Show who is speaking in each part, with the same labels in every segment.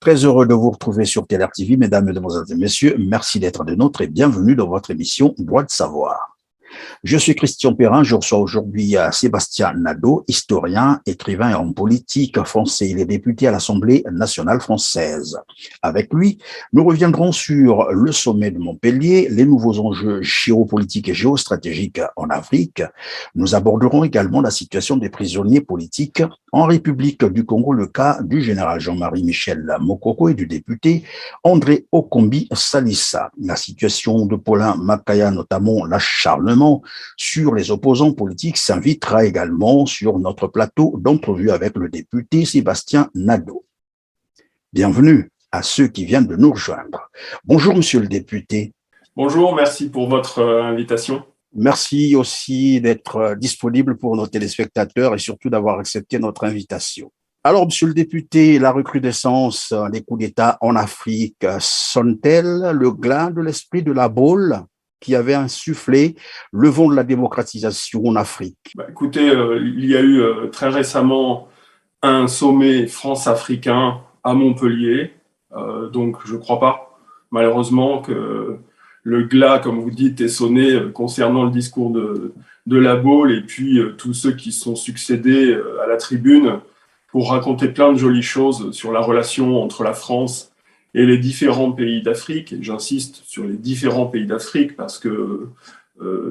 Speaker 1: Très heureux de vous retrouver sur TLR TV, mesdames, mesdemoiselles et messieurs. Merci d'être des nôtres et bienvenue dans votre émission Droit de savoir. Je suis Christian Perrin, je reçois aujourd'hui Sébastien Nadeau, historien, écrivain et homme politique français. Il est député à l'Assemblée nationale française. Avec lui, nous reviendrons sur le sommet de Montpellier, les nouveaux enjeux géopolitiques et géostratégiques en Afrique. Nous aborderons également la situation des prisonniers politiques en République du Congo, le cas du général Jean-Marie Michel Mokoko et du député André Okombi Salissa. La situation de Paulin Makaya, notamment l'acharnement sur les opposants politiques, s'invitera également sur notre plateau d'entrevue avec le député Sébastien Nadeau. Bienvenue à ceux qui viennent de nous rejoindre. Bonjour, monsieur le député.
Speaker 2: Bonjour, merci pour votre invitation.
Speaker 1: Merci aussi d'être disponible pour nos téléspectateurs et surtout d'avoir accepté notre invitation. Alors, monsieur le député, la recrudescence des coups d'État en Afrique sonne-t-elle le glas de l'esprit de la Baule qui avait insufflé le vent de la démocratisation en Afrique?
Speaker 2: Écoutez, il y a eu très récemment un sommet France-africain à Montpellier, donc je ne crois pas, malheureusement, que le glas, comme vous dites, est sonné concernant le discours de la Baule et puis tous ceux qui sont succédés à la tribune pour raconter plein de jolies choses sur la relation entre la France et les différents pays d'Afrique. Et j'insiste sur les différents pays d'Afrique parce que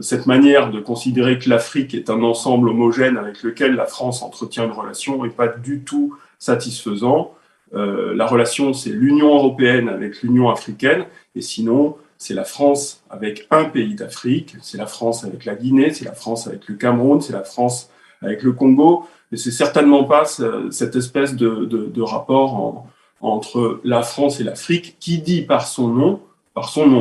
Speaker 2: cette manière de considérer que l'Afrique est un ensemble homogène avec lequel la France entretient une relation n'est pas du tout satisfaisant. La relation, c'est l'Union européenne avec l'Union africaine, et sinon, c'est la France avec un pays d'Afrique, c'est la France avec la Guinée, c'est la France avec le Cameroun, c'est la France avec le Congo, mais c'est certainement pas cette espèce de rapport entre la France et l'Afrique qui dit par son nom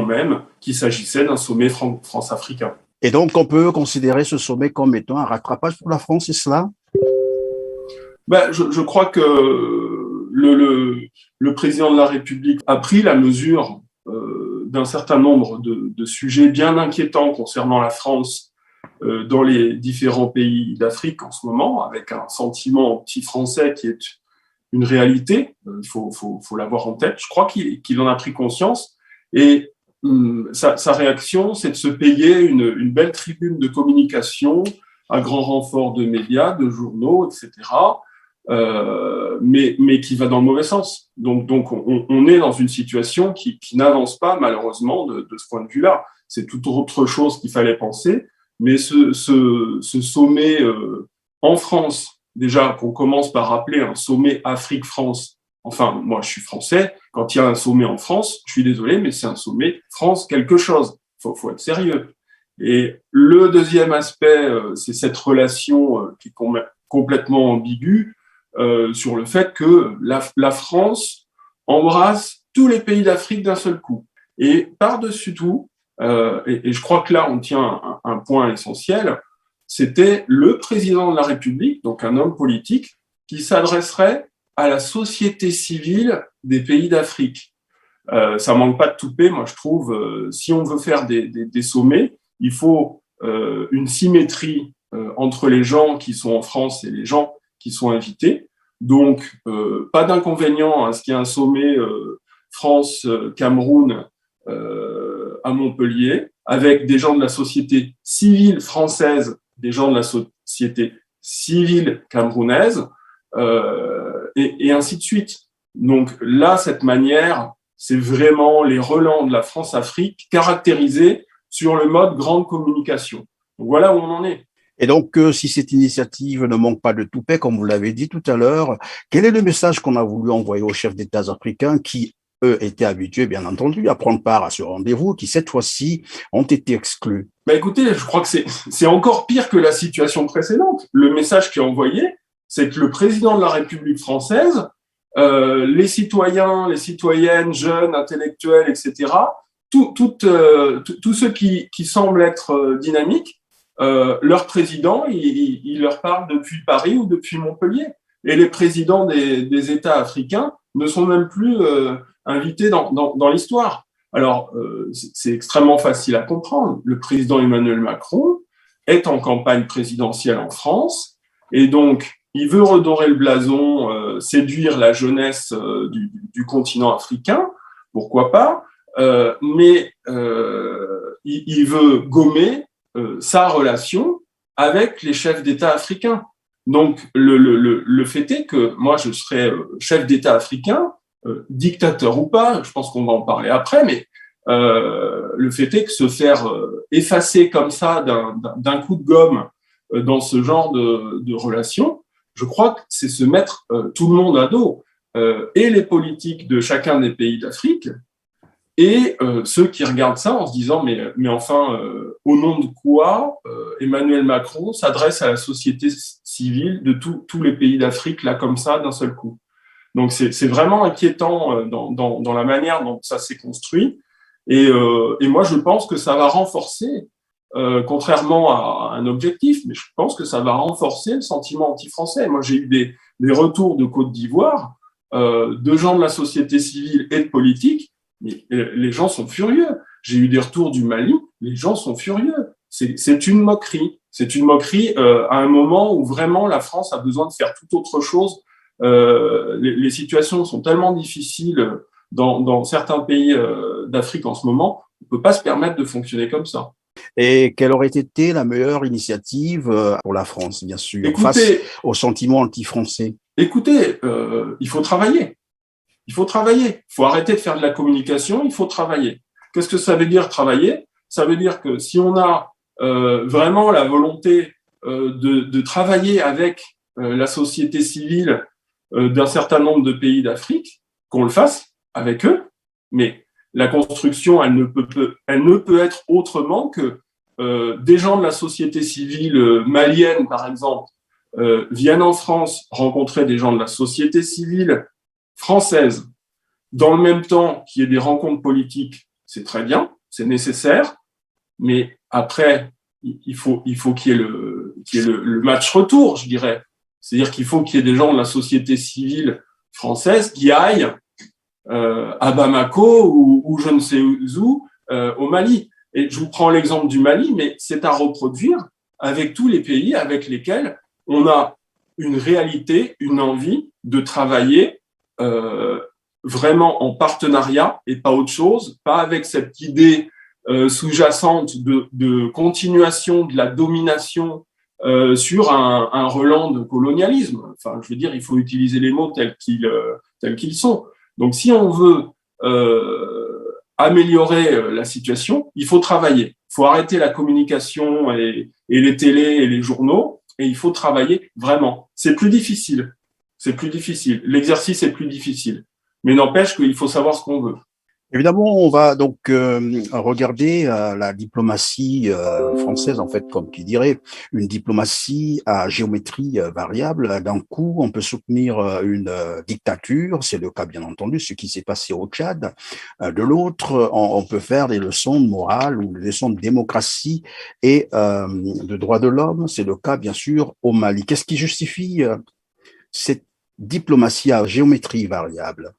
Speaker 2: même, qu'il s'agissait d'un sommet France-africain.
Speaker 1: Et donc, on peut considérer ce sommet comme étant un rattrapage pour la France, c'est cela?
Speaker 2: Je crois que le président de la République a pris la mesure d'un certain nombre de sujets bien inquiétants concernant la France dans les différents pays d'Afrique en ce moment, avec un sentiment anti-français qui est une réalité, il faut l'avoir en tête. Je crois qu'il en a pris conscience et sa réaction, c'est de se payer une belle tribune de communication à grand renfort de médias, de journaux, etc., mais qui va dans le mauvais sens. Donc on est dans une situation qui n'avance pas, malheureusement, de ce point de vue-là. C'est tout autre chose qu'il fallait penser, mais ce sommet en France, déjà qu'on commence par rappeler un sommet Afrique-France. Enfin, moi, je suis français. Quand il y a un sommet en France, je suis désolé, mais c'est un sommet France quelque chose. Faut être sérieux. Et le deuxième aspect, c'est cette relation qui est complètement ambiguë sur le fait que la France embrasse tous les pays d'Afrique d'un seul coup. Et par-dessus tout, et je crois que là, on tient un point essentiel, c'était le président de la République, donc un homme politique, qui s'adresserait à la société civile des pays d'Afrique. Ça manque pas de toupet, moi je trouve. Si on veut faire des sommets, il faut une symétrie entre les gens qui sont en France et les gens qui sont invités. Donc, pas d'inconvénient à ce qu'il y ait un sommet France-Cameroun à Montpellier, avec des gens de la société civile française, des gens de la société civile camerounaise, et ainsi de suite. Donc là, cette manière, c'est vraiment les relents de la France-Afrique caractérisés sur le mode grande communication. Donc voilà où on en est.
Speaker 1: Et donc, si cette initiative ne manque pas de toupet, comme vous l'avez dit tout à l'heure, quel est le message qu'on a voulu envoyer aux chefs d'État africains qui, eux, étaient habitués, bien entendu, à prendre part à ce rendez-vous, qui, cette fois-ci, ont été exclus?
Speaker 2: Écoutez, je crois que c'est encore pire que la situation précédente. Le message qui est envoyé, c'est que le président de la République française, les citoyens, les citoyennes, jeunes, intellectuels, etc., tous ceux qui semblent être dynamiques, leur président, il leur parle depuis Paris ou depuis Montpellier. Et les présidents des États africains ne sont même plus invités dans l'histoire. Alors, c'est extrêmement facile à comprendre. Le président Emmanuel Macron est en campagne présidentielle en France, et donc il veut redorer le blason, séduire la jeunesse du continent africain, pourquoi pas, mais il veut gommer sa relation avec les chefs d'État africains. Donc, le fait est que moi, je serais chef d'État africain, dictateur ou pas, je pense qu'on va en parler après, mais le fait est que se faire effacer comme ça d'un coup de gomme dans ce genre de relation, je crois que c'est se mettre tout le monde à dos, et les politiques de chacun des pays d'Afrique, et ceux qui regardent ça en se disant mais enfin, au nom de quoi Emmanuel Macron s'adresse à la société civile de tous les pays d'Afrique là comme ça d'un seul coup. Donc c'est vraiment inquiétant dans la manière dont ça s'est construit. Et moi je pense que ça va renforcer, contrairement à un objectif, mais je pense que ça va renforcer le sentiment anti-français. Moi j'ai eu des retours de Côte d'Ivoire, de gens de la société civile et de politiques. Mais les gens sont furieux. J'ai eu des retours du Mali, les gens sont furieux. C'est une moquerie. C'est une moquerie à un moment où vraiment la France a besoin de faire tout autre chose. Les situations sont tellement difficiles dans certains pays d'Afrique en ce moment, on ne peut pas se permettre de fonctionner comme ça.
Speaker 1: Et quelle aurait été la meilleure initiative pour la France, bien sûr,
Speaker 2: Écoutez,
Speaker 1: face au sentiment anti-français?
Speaker 2: Écoutez, il faut travailler. Il faut travailler. Il faut arrêter de faire de la communication, il faut travailler. Qu'est-ce que ça veut dire travailler? Ça veut dire que si on a vraiment la volonté de travailler avec la société civile d'un certain nombre de pays d'Afrique, qu'on le fasse avec eux, mais la construction, elle ne peut être autrement que des gens de la société civile malienne, par exemple, viennent en France rencontrer des gens de la société civile française. Dans le même temps qu'il y ait des rencontres politiques, c'est très bien, c'est nécessaire, mais après, il faut qu'il y ait le match retour, je dirais. C'est-à-dire qu'il faut qu'il y ait des gens de la société civile française qui aillent à Bamako ou je ne sais où, au Mali. Et je vous prends l'exemple du Mali, mais c'est à reproduire avec tous les pays avec lesquels on a une réalité, une envie de travailler vraiment en partenariat et pas autre chose, pas avec cette idée sous-jacente de continuation de la domination sur un relent de colonialisme. Enfin, je veux dire, il faut utiliser les mots tels qu'ils sont. Donc, si on veut améliorer la situation, il faut travailler. Il faut arrêter la communication et les télés et les journaux, et il faut travailler vraiment. C'est plus difficile. C'est plus difficile. L'exercice est plus difficile. Mais n'empêche qu'il faut savoir ce qu'on veut.
Speaker 1: Évidemment, on va donc regarder la diplomatie française, en fait, comme qui dirait, une diplomatie à géométrie variable. D'un coup, on peut soutenir une dictature, c'est le cas, bien entendu, ce qui s'est passé au Tchad. De l'autre, on peut faire des leçons de morale ou des leçons de démocratie et de droits de l'homme, c'est le cas, bien sûr, au Mali. Qu'est-ce qui justifie cette diplomatie à géométrie variable?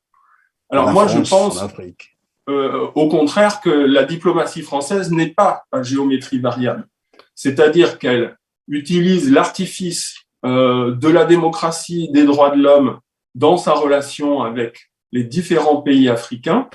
Speaker 2: Alors moi, je pense au contraire que la diplomatie française n'est pas à géométrie variable. C'est-à-dire qu'elle utilise l'artifice de la démocratie, des droits de l'homme dans sa relation avec les différents pays africains.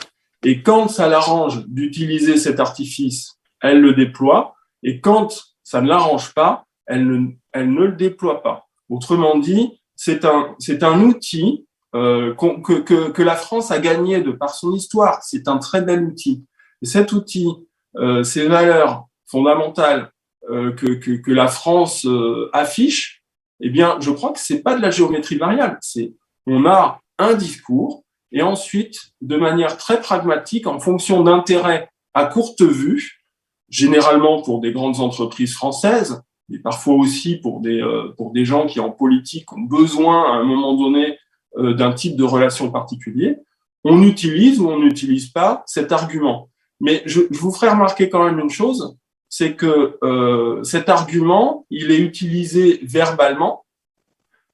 Speaker 2: Et quand ça l'arrange d'utiliser cet artifice, elle le déploie. Et quand ça ne l'arrange pas, elle ne le déploie pas. Autrement dit, c'est un outil que la France a gagné de par son histoire. C'est un très bel outil. Et cet outil, ces valeurs fondamentales que la France affiche, eh bien, je crois que c'est pas de la géométrie variable. On a un discours et ensuite, de manière très pragmatique, en fonction d'intérêts à courte vue, généralement pour des grandes entreprises françaises, mais parfois aussi pour des gens qui en politique ont besoin à un moment donné d'un type de relation particulier, on utilise ou on n'utilise pas cet argument. Mais je vous ferai remarquer quand même une chose, c'est que cet argument, il est utilisé verbalement,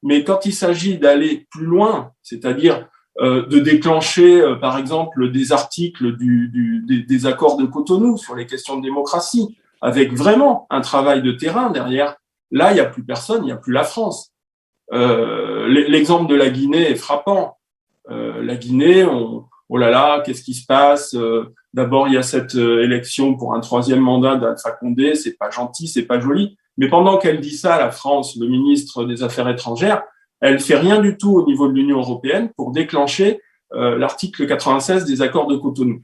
Speaker 2: mais quand il s'agit d'aller plus loin, c'est-à-dire de déclencher, par exemple, des articles des accords de Cotonou sur les questions de démocratie, avec vraiment un travail de terrain derrière, là, il n'y a plus personne, il n'y a plus la France. L'exemple de la Guinée est frappant. La Guinée, oh là là, qu'est-ce qui se passe? D'abord, il y a cette élection pour un troisième mandat d'Alpha Condé, c'est pas gentil, c'est pas joli. Mais pendant qu'elle dit ça, la France, le ministre des Affaires étrangères, elle fait rien du tout au niveau de l'Union européenne pour déclencher l'article 96 des accords de Cotonou.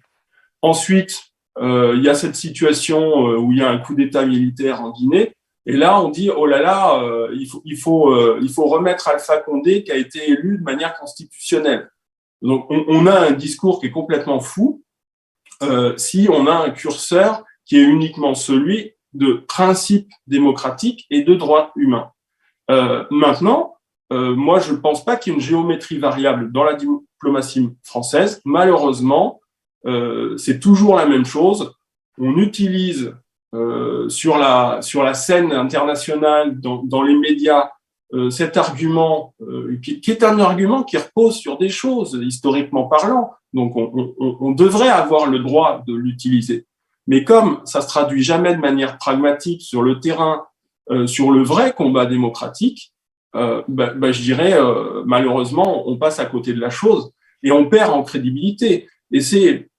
Speaker 2: Ensuite, il y a cette situation où il y a un coup d'État militaire en Guinée. Et là, on dit, oh là là, il faut remettre Alpha Condé qui a été élu de manière constitutionnelle. Donc, on a un discours qui est complètement fou si on a un curseur qui est uniquement celui de principes démocratiques et de droits humains. Maintenant, moi, je ne pense pas qu'il y ait une géométrie variable dans la diplomatie française. Malheureusement, c'est toujours la même chose. On utilise sur la scène internationale, dans les médias, cet argument qui est un argument qui repose sur des choses historiquement parlant. Donc, on devrait avoir le droit de l'utiliser. Mais comme ça se traduit jamais de manière pragmatique sur le terrain, sur le vrai combat démocratique, je dirais malheureusement, on passe à côté de la chose et on perd en crédibilité. Et c'est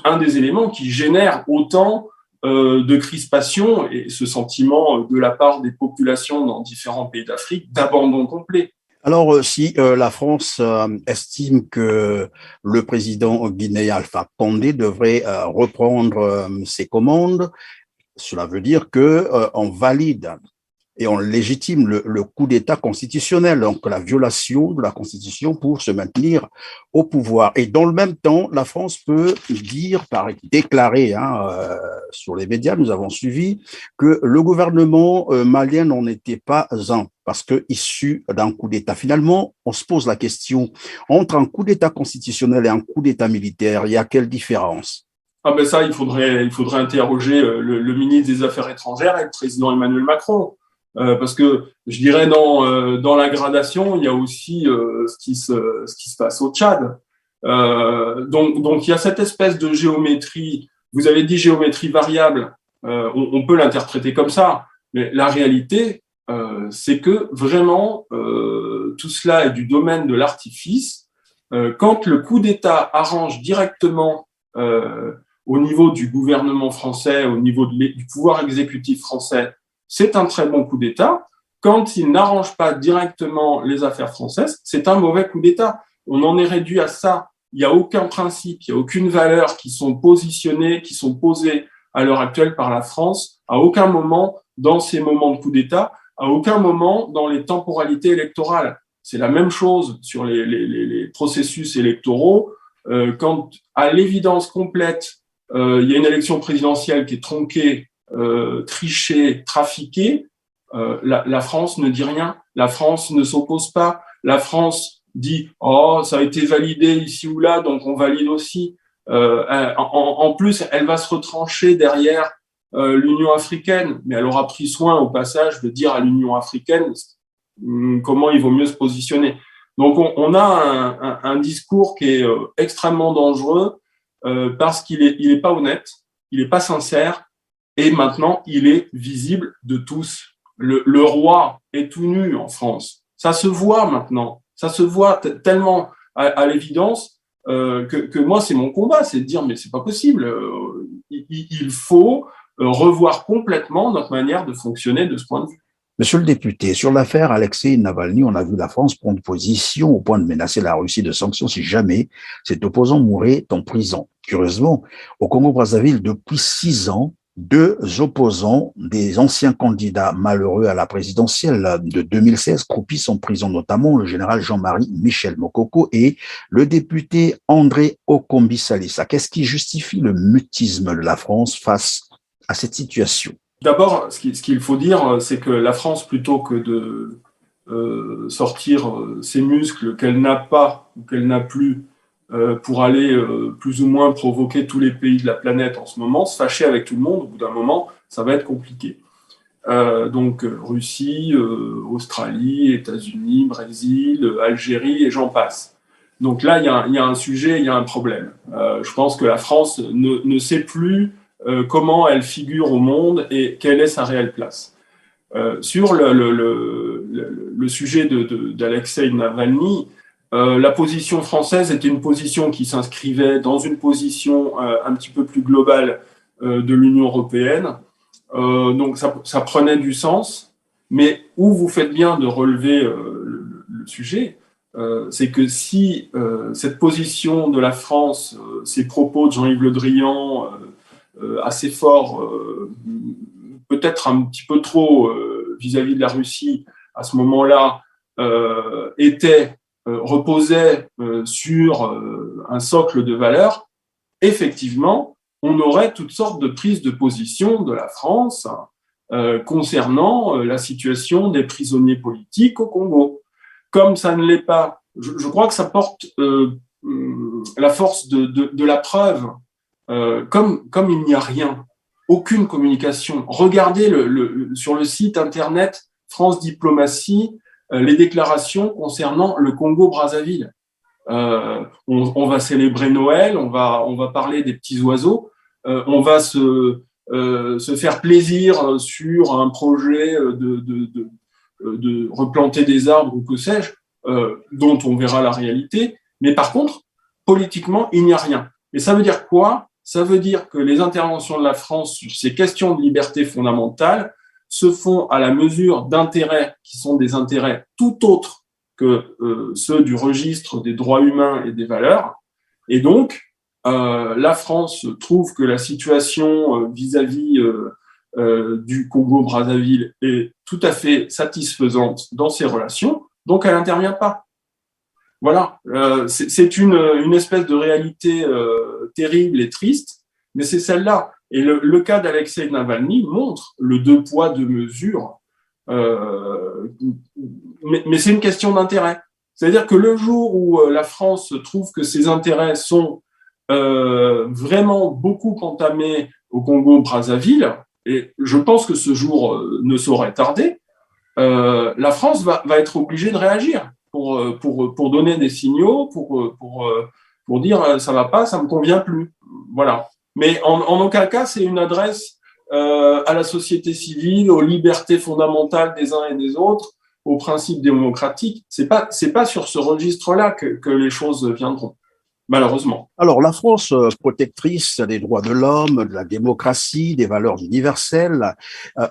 Speaker 2: un des éléments qui génère autant de crispation et ce sentiment de la part des populations dans différents pays d'Afrique d'abandon complet.
Speaker 1: Alors, si la France estime que le président guinéen Alpha Condé devrait reprendre ses commandes, cela veut dire que on valide et on légitime le coup d'État constitutionnel, donc la violation de la Constitution pour se maintenir au pouvoir. Et dans le même temps, la France peut déclarer sur les médias, nous avons suivi, que le gouvernement malien n'en était pas un, parce que issu d'un coup d'État. Finalement, on se pose la question, entre un coup d'État constitutionnel et un coup d'État militaire, il y a quelle différence?
Speaker 2: Ça, il faudrait interroger le ministre des Affaires étrangères et le président Emmanuel Macron. Parce que je dirais dans la gradation, il y a aussi ce qui se passe au Tchad. Donc il y a cette espèce de géométrie. Vous avez dit géométrie variable. On peut l'interpréter comme ça, mais la réalité, c'est que vraiment tout cela est du domaine de l'artifice. Quand le coup d'État arrange directement au niveau du gouvernement français, au niveau du pouvoir exécutif français, c'est un très bon coup d'État. Quand il n'arrange pas directement les affaires françaises, c'est un mauvais coup d'État. On en est réduit à ça. Il n'y a aucun principe, il n'y a aucune valeur qui sont positionnées, qui sont posées à l'heure actuelle par la France, à aucun moment dans ces moments de coup d'État, à aucun moment dans les temporalités électorales. C'est la même chose sur les processus électoraux. Quand, à l'évidence complète, il y a une élection présidentielle qui est tronquée, trichée, trafiquée, la France ne dit rien, la France ne s'oppose pas, la France dit « Oh, ça a été validé ici ou là, donc on valide aussi ». En plus, elle va se retrancher derrière l'Union africaine, mais elle aura pris soin au passage de dire à l'Union africaine comment il vaut mieux se positionner. Donc on a un discours qui est extrêmement dangereux parce qu'il est pas honnête, il est pas sincère, et maintenant il est visible de tous. Le roi est tout nu en France. Ça se voit maintenant. Ça se voit tellement à l'évidence que moi, c'est mon combat, c'est de dire, mais c'est pas possible. Il faut revoir complètement notre manière de fonctionner de ce point de vue.
Speaker 1: Monsieur le député, sur l'affaire Alexei Navalny, on a vu la France prendre position au point de menacer la Russie de sanctions si jamais cet opposant mourait en prison. Curieusement, au Congo-Brazzaville, depuis 6 ans, 2 opposants, des anciens candidats malheureux à la présidentielle de 2016, croupissent en prison, notamment le général Jean-Marie Michel Mokoko et le député André Okombi-Salissa. Qu'est-ce qui justifie le mutisme de la France face à cette situation?
Speaker 2: D'abord, ce qu'il faut dire, c'est que la France, plutôt que de sortir ses muscles qu'elle n'a pas ou qu'elle n'a plus pour aller plus ou moins provoquer tous les pays de la planète en ce moment, se fâcher avec tout le monde, au bout d'un moment, ça va être compliqué. Donc Russie, Australie, États-Unis, Brésil, Algérie et j'en passe. Donc là, il y a un sujet, il y a un problème. Je pense que la France ne sait plus comment elle figure au monde et quelle est sa réelle place. Sur le sujet d'Alexeï Navalny, la position française était une position qui s'inscrivait dans une position un petit peu plus globale de l'Union européenne. Donc ça prenait du sens, mais où vous faites bien de relever le sujet, c'est que si cette position de la France, ces propos de Jean-Yves Le Drian, assez forts, peut-être un petit peu trop vis-à-vis de la Russie, à ce moment-là, reposaient sur un socle de valeurs, effectivement, on aurait toutes sortes de prises de position de la France concernant la situation des prisonniers politiques au Congo. Comme ça ne l'est pas, je crois que ça porte la force de la preuve. Comme il n'y a rien, aucune communication. Regardez sur le site internet France Diplomatie les déclarations concernant le Congo-Brazzaville. On va célébrer Noël, on va parler des petits oiseaux, on va se faire plaisir sur un projet de replanter des arbres ou que sais-je, dont on verra la réalité. Mais par contre, politiquement, il n'y a rien. Et ça veut dire quoi ? Ça veut dire que les interventions de la France sur ces questions de liberté fondamentale se font à la mesure d'intérêts qui sont des intérêts tout autres que ceux du registre des droits humains et des valeurs. Et donc, la France trouve que la situation vis-à-vis du Congo-Brazzaville est tout à fait satisfaisante dans ses relations, donc elle n'intervient pas. Voilà, c'est une espèce de réalité terrible et triste, mais c'est celle-là. Et le cas d'Alexeï Navalny montre le deux poids, deux mesures, mais c'est une question d'intérêt. C'est-à-dire que le jour où la France trouve que ses intérêts sont vraiment beaucoup entamés au Congo-Brazzaville, et je pense que ce jour ne saurait tarder, la France va être obligée de réagir pour donner des signaux, pour dire ça va pas, ça me convient plus. Voilà. Mais en aucun cas, c'est une adresse à la société civile, aux libertés fondamentales des uns et des autres, aux principes démocratiques. C'est pas sur ce registre-là que les choses viendront, malheureusement.
Speaker 1: Alors, la France, protectrice des droits de l'homme, de la démocratie, des valeurs universelles,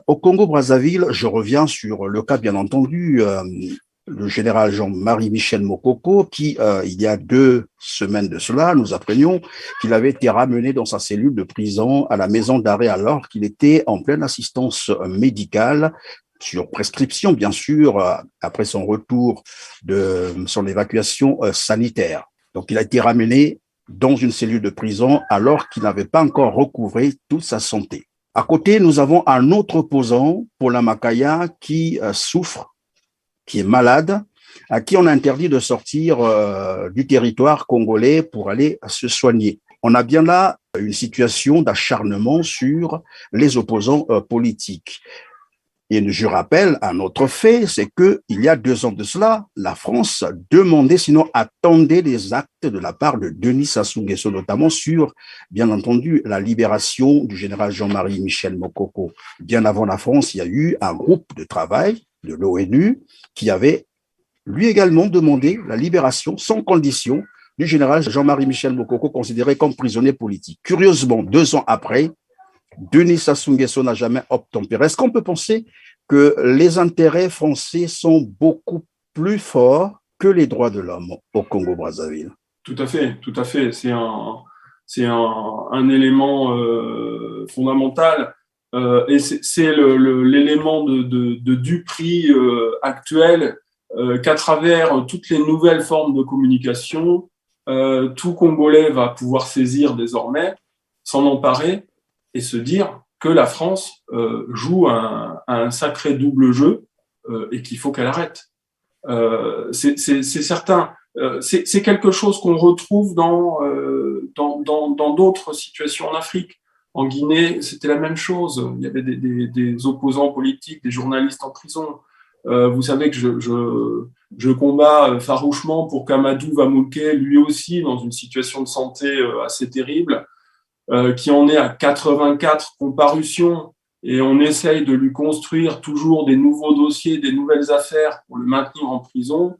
Speaker 1: au Congo-Brazzaville, je reviens sur le cas, bien entendu, le général Jean-Marie Michel Mokoko, qui, il y a 2 semaines de cela, nous apprenions qu'il avait été ramené dans sa cellule de prison à la maison d'arrêt alors qu'il était en pleine assistance médicale, sur prescription, bien sûr, après son retour de son évacuation sanitaire. Donc, il a été ramené dans une cellule de prison alors qu'il n'avait pas encore recouvré toute sa santé. À côté, nous avons un autre opposant, Paulin Makaya, qui souffre, qui est malade, à qui on a interdit de sortir du territoire congolais pour aller se soigner. On a bien là une situation d'acharnement sur les opposants politiques. Et je rappelle un autre fait, c'est que il y a 2 ans de cela, la France demandait, sinon attendait des actes de la part de Denis Sassou Nguesso, notamment sur, bien entendu, la libération du général Jean-Marie Michel Mokoko. Bien avant la France, il y a eu un groupe de travail de l'ONU qui avait lui également demandé la libération sans condition du général Jean-Marie Michel Mokoko, considéré comme prisonnier politique. Curieusement, 2 ans après, Denis Sassou Nguesso n'a jamais obtempéré. Est-ce qu'on peut penser que les intérêts français sont beaucoup plus forts que les droits de l'homme au Congo-Brazzaville?
Speaker 2: Tout à fait, tout à fait. C'est un élément fondamental. Et c'est l'élément de Dupri actuel qu'à travers toutes les nouvelles formes de communication, tout Congolais va pouvoir saisir désormais, s'en emparer et se dire que la France joue un sacré double jeu et qu'il faut qu'elle arrête. C'est certain. C'est quelque chose qu'on retrouve dans d'autres situations en Afrique. En Guinée, c'était la même chose. Il y avait des opposants politiques, des journalistes en prison. Vous savez que je combats farouchement pour qu'Amadou Vamouké, lui aussi, dans une situation de santé assez terrible, qui en est à 84 comparutions et on essaye de lui construire toujours des nouveaux dossiers, des nouvelles affaires pour le maintenir en prison,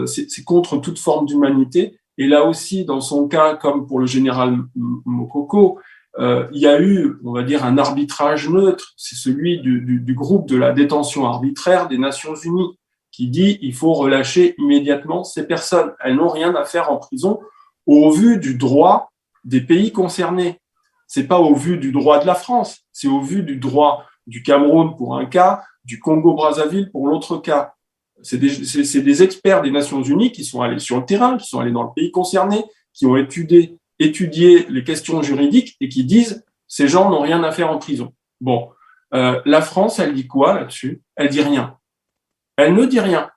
Speaker 2: c'est contre toute forme d'humanité. Et là aussi, dans son cas, comme pour le général Mokoko, il y a eu, on va dire, un arbitrage neutre. C'est celui du groupe de la détention arbitraire des Nations Unies qui dit il faut relâcher immédiatement ces personnes. Elles n'ont rien à faire en prison au vu du droit des pays concernés. C'est pas au vu du droit de la France, c'est au vu du droit du Cameroun pour un cas, du Congo-Brazzaville pour l'autre cas. C'est des experts des Nations Unies qui sont allés sur le terrain, qui sont allés dans le pays concerné, qui ont étudié les questions juridiques et qui disent ces gens n'ont rien à faire en prison. Bon, la France, elle dit quoi là-dessus? Elle dit rien. Elle ne dit rien.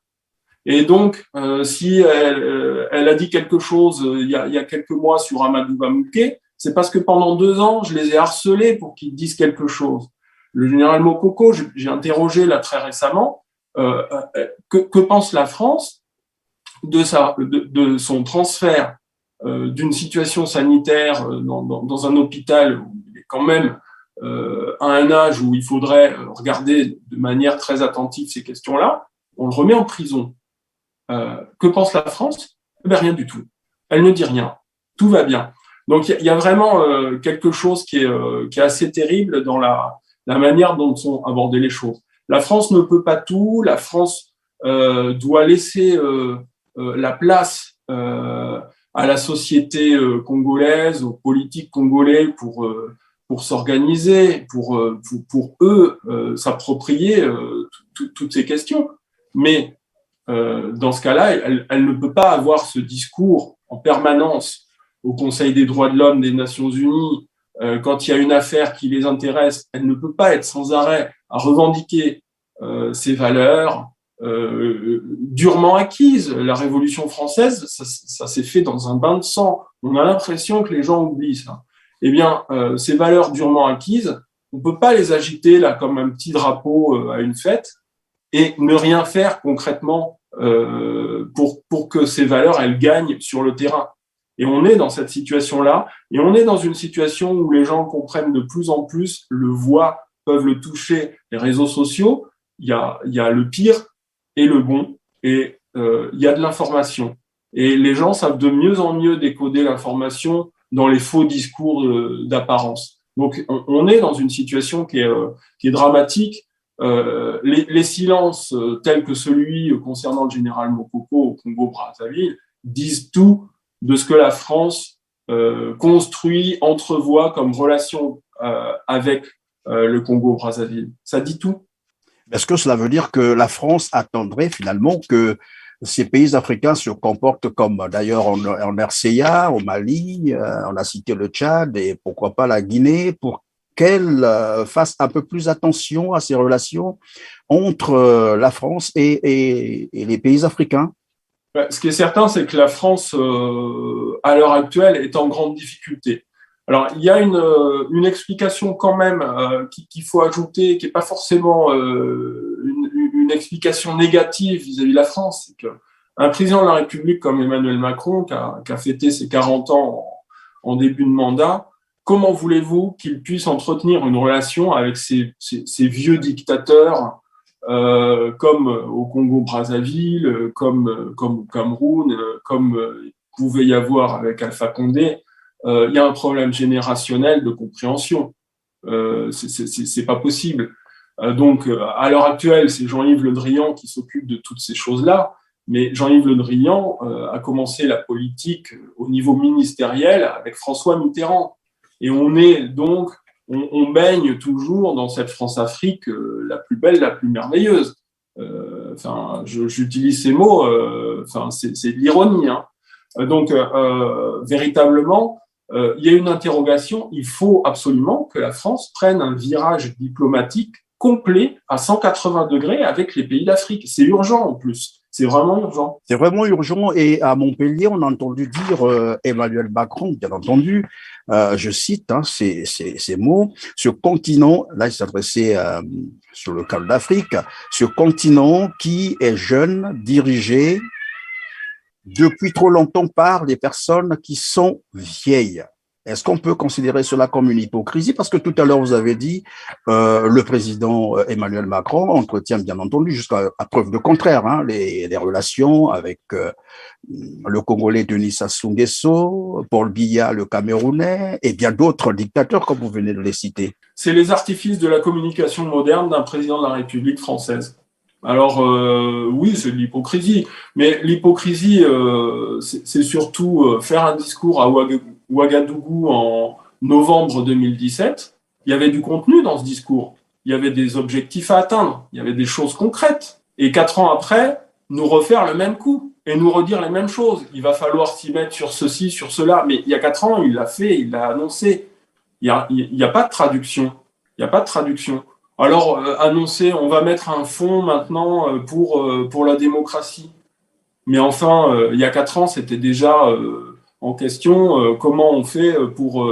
Speaker 2: Et donc, si elle a dit quelque chose il y a quelques mois sur Amadou Bamouké, c'est parce que pendant 2 ans, je les ai harcelés pour qu'ils disent quelque chose. Le général Mokoko, j'ai interrogé là très récemment, que pense la France de son transfert d'une situation sanitaire dans un hôpital où il est quand même à un âge où il faudrait regarder de manière très attentive ces questions-là, on le remet en prison. Que pense la France? Rien du tout. Elle ne dit rien. Tout va bien. Donc il y a vraiment quelque chose qui est assez terrible dans la manière dont sont abordées les choses. La France ne peut pas tout. La France doit laisser la place à la société congolaise, aux politiques congolais pour s'organiser, pour eux s'approprier toutes ces questions. Mais dans ce cas-là, elle ne peut pas avoir ce discours en permanence au Conseil des droits de l'homme des Nations Unies. Quand il y a une affaire qui les intéresse, elle ne peut pas être sans arrêt à revendiquer ces valeurs durement acquises. La Révolution française, ça s'est fait dans un bain de sang. On a l'impression que les gens oublient ça. Eh bien, ces valeurs durement acquises, on ne peut pas les agiter là comme un petit drapeau à une fête et ne rien faire concrètement pour que ces valeurs, elles gagnent sur le terrain. Et on est dans cette situation-là, et on est dans une situation où les gens comprennent de plus en plus, le voient, peuvent le toucher, les réseaux sociaux, il y a le pire et le bon, et il y a de l'information. Et les gens savent de mieux en mieux décoder l'information dans les faux discours d'apparence. Donc on est dans une situation qui est dramatique. Les silences tels que celui concernant le général Mokoko au Congo-Brazzaville disent tout de ce que la France construit, entrevoit comme relation avec le Congo-Brazzaville. Ça dit tout.
Speaker 1: Est-ce que cela veut dire que la France attendrait finalement que ces pays africains se comportent comme d'ailleurs en RCA, au Mali, on a cité le Tchad et pourquoi pas la Guinée, pour qu'elle fasse un peu plus attention à ces relations entre la France et les pays africains?
Speaker 2: Ce qui est certain, c'est que la France, à l'heure actuelle, est en grande difficulté. Alors, il y a une explication quand même qu'il faut ajouter, qui n'est pas forcément une explication négative vis-à-vis de la France. C'est qu'un président de la République comme Emmanuel Macron, qui a fêté ses 40 ans en début de mandat, comment voulez-vous qu'il puisse entretenir une relation avec ces vieux dictateurs comme au Congo-Brazzaville, comme au Cameroun, comme pouvait y avoir avec Alpha Condé? Il y a un problème générationnel de compréhension. C'est pas possible. Donc, à l'heure actuelle, c'est Jean-Yves Le Drian qui s'occupe de toutes ces choses-là. Mais Jean-Yves Le Drian a commencé la politique au niveau ministériel avec François Mitterrand. Et on est donc, on baigne toujours dans cette France-Afrique la plus belle, la plus merveilleuse. J'utilise ces mots, c'est de l'ironie. Hein. Donc, véritablement, il y a une interrogation. Il faut absolument que la France prenne un virage diplomatique complet à 180 degrés avec les pays d'Afrique. C'est urgent en plus. C'est vraiment urgent.
Speaker 1: C'est vraiment urgent. Et à Montpellier, on a entendu dire Emmanuel Macron, bien entendu, je cite ces mots, ce continent, là il s'adressait sur le cas d'Afrique, ce continent qui est jeune, dirigé depuis trop longtemps par des personnes qui sont vieilles. Est-ce qu'on peut considérer cela comme une hypocrisie? Parce que tout à l'heure, vous avez dit le président Emmanuel Macron entretient bien entendu jusqu'à preuve de contraire les relations avec le Congolais Denis Sassou Nguesso, Paul Biya, le Camerounais, et bien d'autres dictateurs, comme vous venez de les citer.
Speaker 2: C'est les artifices de la communication moderne d'un président de la République française. Alors, oui, c'est de l'hypocrisie, mais l'hypocrisie, c'est surtout faire un discours à Ouagadougou en novembre 2017. Il y avait du contenu dans ce discours, il y avait des objectifs à atteindre, il y avait des choses concrètes. Et 4 ans après, nous refaire le même coup et nous redire les mêmes choses. Il va falloir s'y mettre sur ceci, sur cela. Mais il y a 4 ans, il l'a fait, il l'a annoncé. Il y a pas de traduction. Il n'y a pas de traduction. Alors, annoncer, on va mettre un fonds maintenant pour la démocratie. Mais enfin, il y a 4 ans, c'était déjà en question comment on fait pour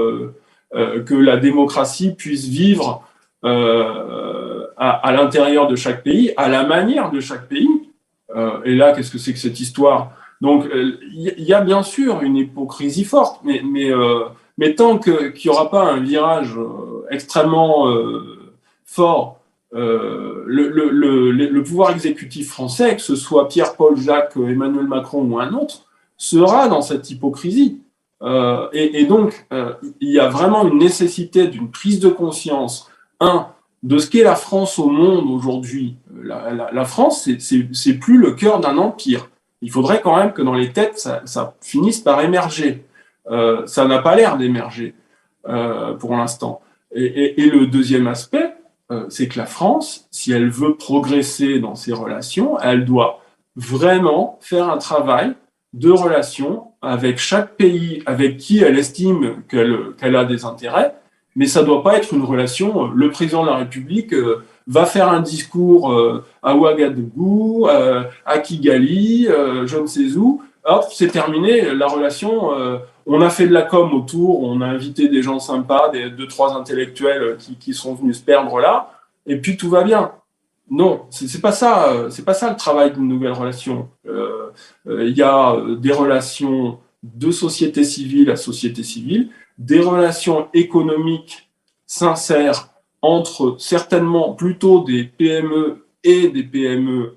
Speaker 2: que la démocratie puisse vivre à l'intérieur de chaque pays, à la manière de chaque pays. Et là, qu'est-ce que c'est que cette histoire? Donc, il y a bien sûr une hypocrisie forte, mais tant qu'il n'y aura pas un virage extrêmement fort, le pouvoir exécutif français, que ce soit Pierre, Paul, Jacques, Emmanuel Macron ou un autre, sera dans cette hypocrisie. Et donc, il y a vraiment une nécessité d'une prise de conscience, de ce qu'est la France au monde aujourd'hui. La France, c'est plus le cœur d'un empire. Il faudrait quand même que dans les têtes, ça finisse par émerger. Ça n'a pas l'air d'émerger pour l'instant. Et le deuxième aspect, c'est que la France, si elle veut progresser dans ses relations, elle doit vraiment faire un travail de relation avec chaque pays avec qui elle estime qu'elle a des intérêts, mais ça ne doit pas être une relation. Le président de la République va faire un discours à Ouagadougou, à Kigali, je ne sais où. Hop, c'est terminé, la relation. On a fait de la com autour, on a invité des gens sympas, 2-3 intellectuels qui sont venus se perdre là, et puis tout va bien. Non, c'est pas ça le travail d'une nouvelle relation. Il y a des relations de société civile à société civile, des relations économiques sincères entre certainement plutôt des PME et des PME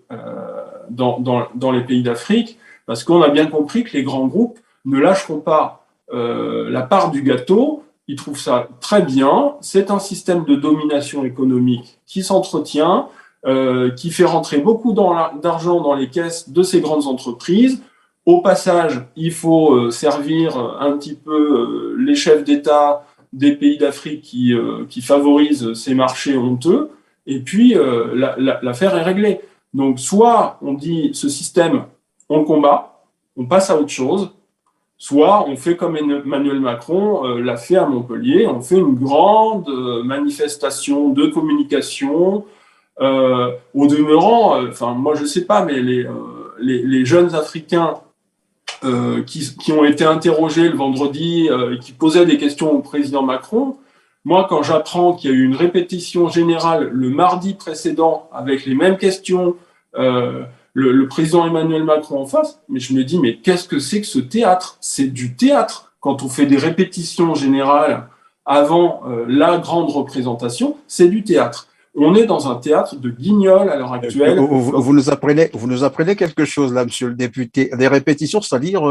Speaker 2: dans les pays d'Afrique, parce qu'on a bien compris que les grands groupes ne lâcheront pas la part du gâteau. Ils trouvent ça très bien. C'est un système de domination économique qui s'entretient, qui fait rentrer beaucoup d'argent dans les caisses de ces grandes entreprises. Au passage, il faut servir un petit peu les chefs d'État des pays d'Afrique qui favorisent ces marchés honteux, et puis l'affaire est réglée. Donc soit on dit ce système, on le combat, on passe à autre chose, soit on fait comme Emmanuel Macron l'a fait à Montpellier, on fait une grande manifestation de communication. Au demeurant, moi je sais pas, mais les jeunes Africains qui ont été interrogés le vendredi et qui posaient des questions au président Macron, moi quand j'apprends qu'il y a eu une répétition générale le mardi précédent avec les mêmes questions, le président Emmanuel Macron en face, mais je me dis, mais qu'est-ce que c'est que ce théâtre? C'est du théâtre. Quand on fait des répétitions générales avant la grande représentation, c'est du théâtre. On est dans un théâtre de guignol à l'heure actuelle.
Speaker 1: Vous nous apprenez quelque chose là, monsieur le député. Des répétitions, c'est-à-dire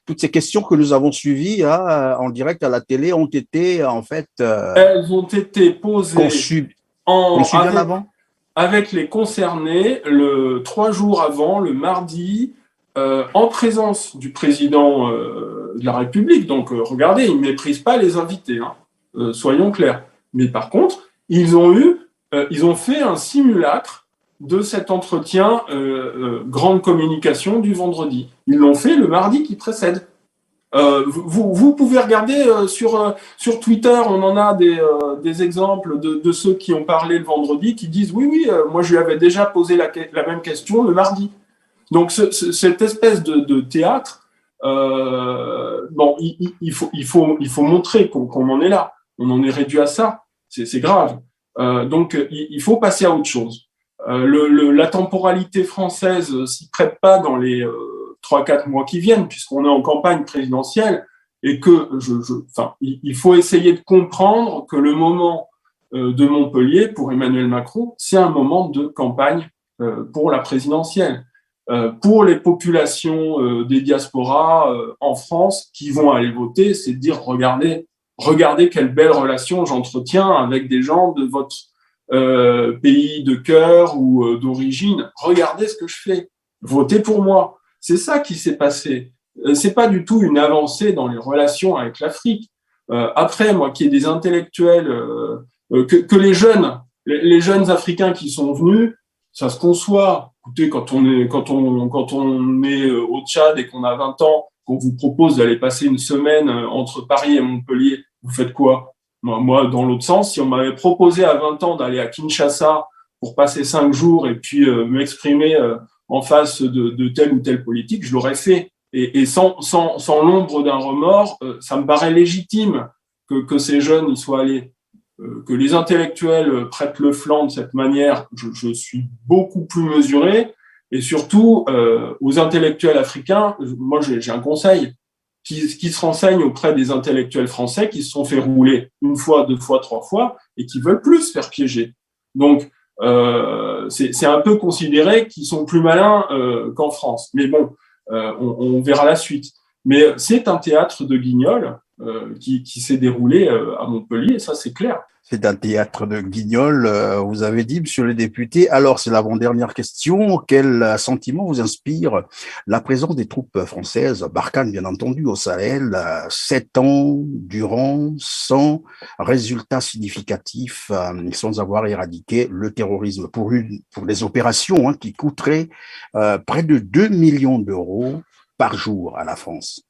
Speaker 1: toutes ces questions que nous avons suivies en direct à la télé ont été en fait
Speaker 2: elles ont été posées
Speaker 1: conçues bien avant
Speaker 2: avec les concernés 3 jours avant, le mardi, en présence du président de la République. Donc regardez, ils ne méprisent pas les invités, soyons clairs. Mais par contre, ils ont fait un simulacre de cet entretien grande communication du vendredi. Ils l'ont fait le mardi qui précède. Vous pouvez regarder sur Twitter, on en a des exemples de ceux qui ont parlé le vendredi qui disent oui, moi je lui avais déjà posé la même question le mardi. Donc cette espèce de théâtre, il faut montrer qu'on en est là. On en est réduit à ça. C'est grave. Donc il faut passer à autre chose. La temporalité française s'y prête pas dans les 3-4 mois qui viennent, puisqu'on est en campagne présidentielle, et que il faut essayer de comprendre que le moment de Montpellier pour Emmanuel Macron, c'est un moment de campagne pour la présidentielle. Pour les populations des diasporas en France qui vont aller voter, c'est de dire regardez quelle belle relation j'entretiens avec des gens de votre pays de cœur ou d'origine. Regardez ce que je fais. Votez pour moi. C'est ça qui s'est passé. C'est pas du tout une avancée dans les relations avec l'Afrique. Après, moi, qu'il y ait des intellectuels, que les jeunes Africains qui sont venus, ça se conçoit. Écoutez, quand on est au Tchad et qu'on a 20 ans, qu'on vous propose d'aller passer une semaine entre Paris et Montpellier, vous faites quoi? Moi, dans l'autre sens, si on m'avait proposé à 20 ans d'aller à Kinshasa pour passer 5 jours et puis m'exprimer en face de telle ou telle politique, je l'aurais fait. Et sans l'ombre d'un remords, ça me paraît légitime que ces jeunes y soient allés. Que les intellectuels prêtent le flanc de cette manière, je suis beaucoup plus mesuré. Et surtout, aux intellectuels africains, moi j'ai un conseil, qui se renseignent auprès des intellectuels français qui se sont fait rouler 1 fois, 2 fois, 3 fois et qui veulent plus se faire piéger. Donc, c'est un peu considéré qu'ils sont plus malins qu'en France. Mais bon, on verra la suite. Mais c'est un théâtre de Guignol qui s'est déroulé à Montpellier, ça c'est clair.
Speaker 1: C'est un théâtre de Guignol, vous avez dit, monsieur le député. Alors, c'est l'avant-dernière question. Quel sentiment vous inspire la présence des troupes françaises, Barkhane bien entendu, au Sahel, 7 ans durant, sans résultat significatif, sans avoir éradiqué le terrorisme, pour des opérations qui coûteraient près de 2 millions d'euros par jour à la France?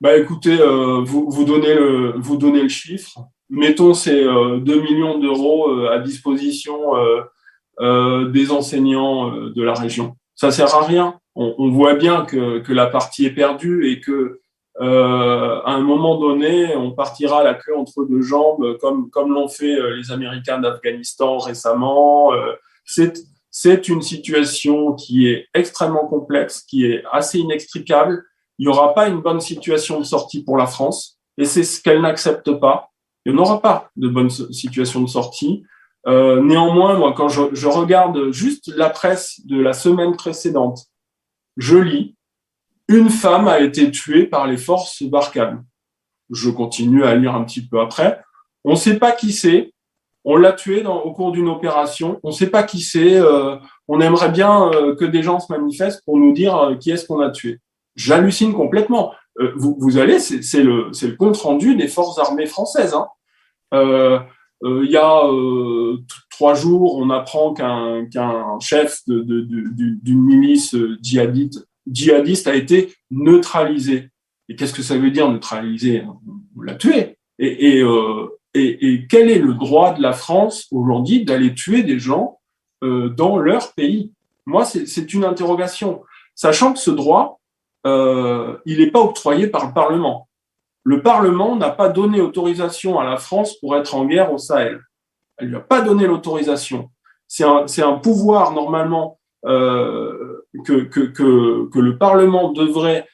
Speaker 2: Écoutez, vous donnez le chiffre. Mettons ces 2 millions d'euros à disposition des enseignants de la région. Ça sert à rien. On voit bien que la partie est perdue et que à un moment donné, on partira la queue entre 2 jambes, comme l'ont fait les Américains d'Afghanistan récemment. C'est une situation qui est extrêmement complexe, qui est assez inextricable. Il n'y aura pas une bonne situation de sortie pour la France, et c'est ce qu'elle n'accepte pas. Il n'y aura pas de bonne situation de sortie. Néanmoins, moi, quand je regarde juste la presse de la semaine précédente, je lis « Une femme a été tuée par les forces Barkhane ». Je continue à lire un petit peu après. On ne sait pas qui c'est. On l'a tuée au cours d'une opération. On ne sait pas qui c'est. On aimerait bien que des gens se manifestent pour nous dire qui est-ce qu'on a tué. J'hallucine complètement. Vous allez, c'est le compte rendu des forces armées françaises. Il y a 3 jours, on apprend qu'un chef d'une milice djihadiste a été neutralisé. Et qu'est-ce que ça veut dire neutralisé? On l'a tué. Et quel est le droit de la France aujourd'hui d'aller tuer des gens dans leur pays? Moi, c'est une interrogation. Sachant que ce droit, il n'est pas octroyé par le Parlement. Le Parlement n'a pas donné autorisation à la France pour être en guerre au Sahel. Elle lui a pas donné l'autorisation. C'est un pouvoir normalement que le Parlement devrait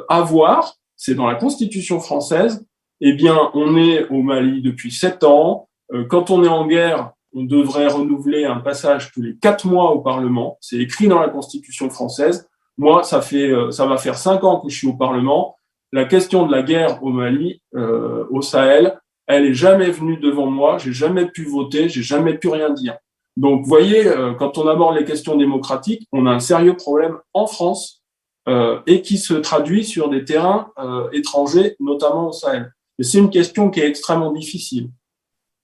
Speaker 2: avoir. C'est dans la Constitution française. Eh bien, on est au Mali depuis 7 ans. Quand on est en guerre, on devrait renouveler un passage tous les 4 mois au Parlement. C'est écrit dans la Constitution française. Moi, ça va faire 5 ans que je suis au Parlement. La question de la guerre au Mali, au Sahel, elle est jamais venue devant moi. J'ai jamais pu voter, j'ai jamais pu rien dire. Donc, vous voyez, quand on aborde les questions démocratiques, on a un sérieux problème en France et qui se traduit sur des terrains étrangers, notamment au Sahel. Et c'est une question qui est extrêmement difficile.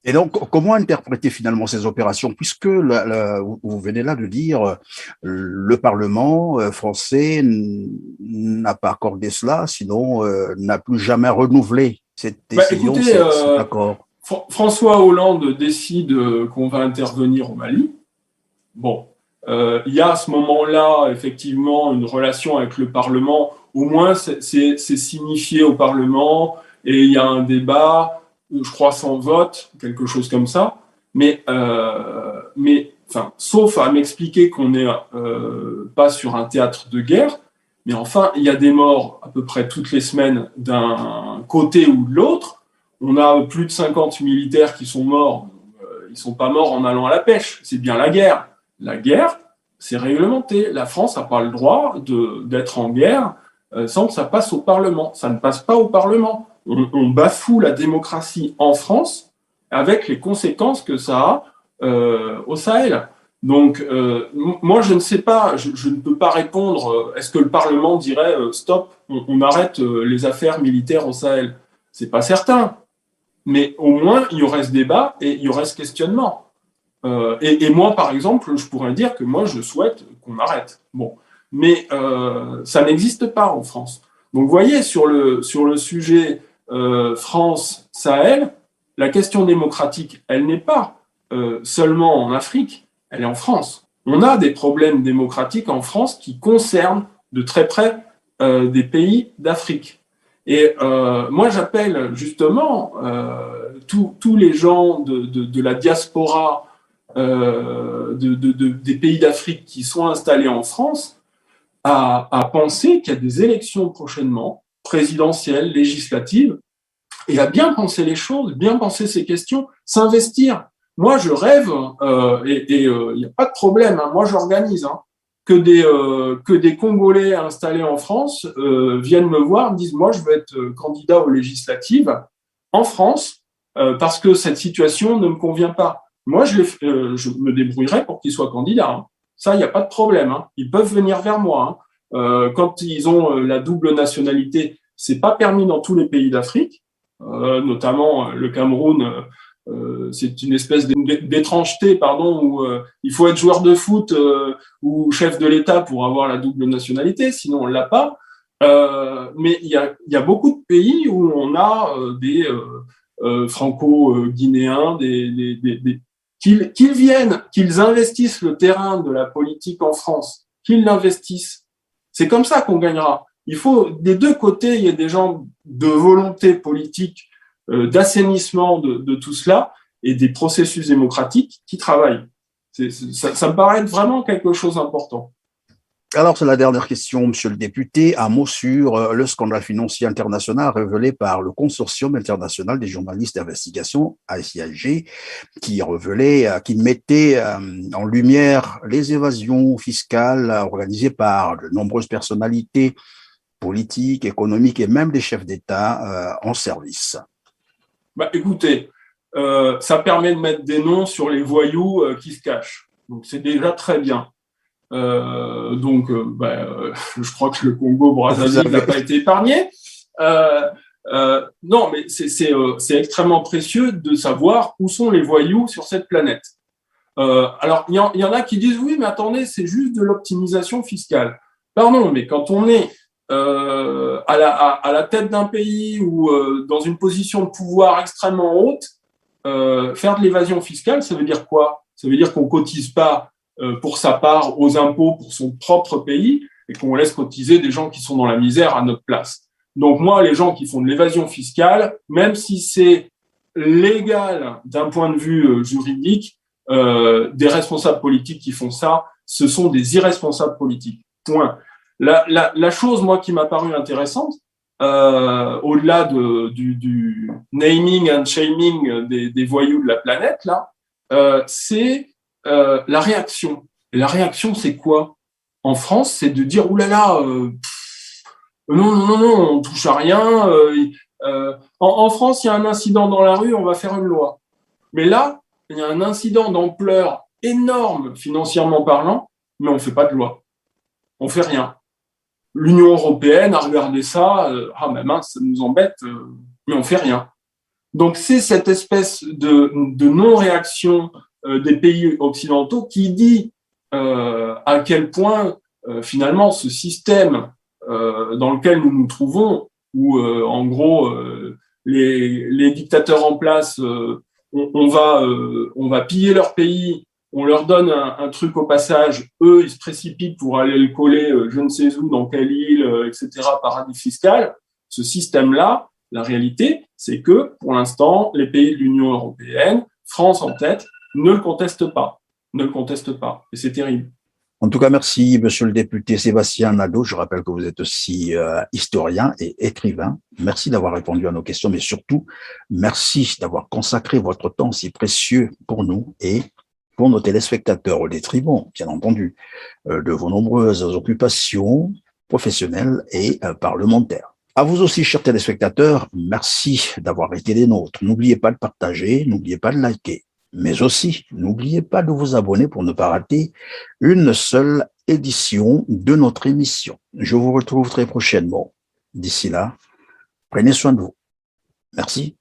Speaker 1: Et donc, comment interpréter finalement ces opérations, puisque vous venez là de dire le Parlement français n'a pas accordé cela, sinon n'a plus jamais renouvelé cette décision, cet accord.
Speaker 2: François Hollande décide qu'on va intervenir au Mali. Bon, il y a à ce moment-là effectivement une relation avec le Parlement. Au moins, c'est signifié au Parlement et il y a un débat. Je crois sans vote, quelque chose comme ça, mais sauf à m'expliquer qu'on n'est pas sur un théâtre de guerre, Mais enfin, il y a des morts à peu près toutes les semaines d'un côté ou de l'autre. On a plus de 50 militaires qui sont morts. Ils ne sont pas morts en allant à la pêche. C'est bien la guerre. La guerre, c'est réglementé. La France n'a pas le droit d'être en guerre sans que ça passe au Parlement. Ça ne passe pas au Parlement. On bafoue la démocratie en France avec les conséquences que ça a au Sahel. Donc, moi, je ne sais pas, je ne peux pas répondre. Est-ce que le Parlement dirait stop, on arrête les affaires militaires au Sahel? C'est pas certain. Mais au moins, il y aurait ce débat et il y aurait ce questionnement. Et moi, par exemple, je pourrais dire que moi, je souhaite qu'on arrête. Bon, mais ça n'existe pas en France. Donc, vous voyez, sur le sujet France-Sahel, la question démocratique, elle n'est pas seulement en Afrique, elle est en France. On a des problèmes démocratiques en France qui concernent de très près des pays d'Afrique. Et moi, j'appelle justement tous les gens de la diaspora des pays d'Afrique qui sont installés en France à penser qu'il y a des élections prochainement, présidentielles, législatives, et à bien penser les choses, bien penser ces questions, s'investir. Moi, je rêve, il n'y a pas de problème, hein, moi j'organise, hein, que des Congolais installés en France viennent me voir, me disent, moi je veux être candidat aux législatives en France parce que cette situation ne me convient pas. Moi, je me débrouillerai pour qu'ils soient candidats. Hein. Ça, il n'y a pas de problème. Hein. Ils peuvent venir vers moi. Hein. Quand ils ont la double nationalité, c'est pas permis dans tous les pays d'Afrique, notamment le Cameroun. C'est une espèce d'étrangeté, pardon, où il faut être joueur de foot ou chef de l'État pour avoir la double nationalité, sinon on l'a pas. Mais il y a beaucoup de pays où on a des franco-guinéens, qu'ils viennent, qu'ils investissent le terrain de la politique en France, qu'ils l'investissent. C'est comme ça qu'on gagnera. Il faut, des deux côtés, il y a des gens de volonté politique, d'assainissement de tout cela et des processus démocratiques qui travaillent. Ça me paraît être vraiment quelque chose d'important.
Speaker 1: Alors, c'est la dernière question, monsieur le député. Un mot sur le scandale financier international révélé par le Consortium international des journalistes d'investigation, ICIG, qui mettait en lumière les évasions fiscales organisées par de nombreuses personnalités politiques, économiques et même des chefs d'État en service.
Speaker 2: Bah, écoutez, ça permet de mettre des noms sur les voyous qui se cachent. Donc, c'est déjà très bien. Je crois que le Congo-Brazzaville n'a pas été épargné. Non, mais c'est extrêmement précieux de savoir où sont les voyous sur cette planète. Alors, il y en a qui disent, oui, mais attendez, c'est juste de l'optimisation fiscale. Pardon, mais quand on est à la tête d'un pays ou dans une position de pouvoir extrêmement haute, faire de l'évasion fiscale, ça veut dire quoi? Ça veut dire qu'on cotise pas pour sa part aux impôts pour son propre pays et qu'on laisse cotiser des gens qui sont dans la misère à notre place. Donc moi, les gens qui font de l'évasion fiscale, même si c'est légal d'un point de vue juridique, des responsables politiques qui font ça, ce sont des irresponsables politiques. Point. La chose, moi, qui m'a paru intéressante, au-delà du naming and shaming des voyous de la planète, là, c'est la réaction. Et la réaction, c'est quoi? En France, c'est de dire, oulala, non, on touche à rien. En France, il y a un incident dans la rue, on va faire une loi. Mais là, il y a un incident d'ampleur énorme, financièrement parlant, mais on ne fait pas de loi. On fait rien. L'Union européenne a regardé ça, mais mince, ça nous embête, mais on fait rien. Donc c'est cette espèce de non-réaction des pays occidentaux qui dit à quel point finalement ce système dans lequel nous nous trouvons, où en gros les dictateurs en place, on va piller leur pays, on leur donne un truc au passage, eux ils se précipitent pour aller le coller je ne sais où, dans quelle île, etc., paradis fiscal. Ce système-là, la réalité, c'est que pour l'instant, les pays de l'Union européenne, France en tête, ne le contestent pas. Et c'est terrible.
Speaker 1: En tout cas, merci, monsieur le député Sébastien Nadeau. Je rappelle que vous êtes aussi historien et écrivain. Merci d'avoir répondu à nos questions, mais surtout, merci d'avoir consacré votre temps si précieux pour nous et pour nos téléspectateurs au détriment, bien entendu, de vos nombreuses occupations professionnelles et parlementaires. À vous aussi, chers téléspectateurs, merci d'avoir été des nôtres. N'oubliez pas de partager, n'oubliez pas de liker. Mais aussi, n'oubliez pas de vous abonner pour ne pas rater une seule édition de notre émission. Je vous retrouve très prochainement. D'ici là, prenez soin de vous. Merci.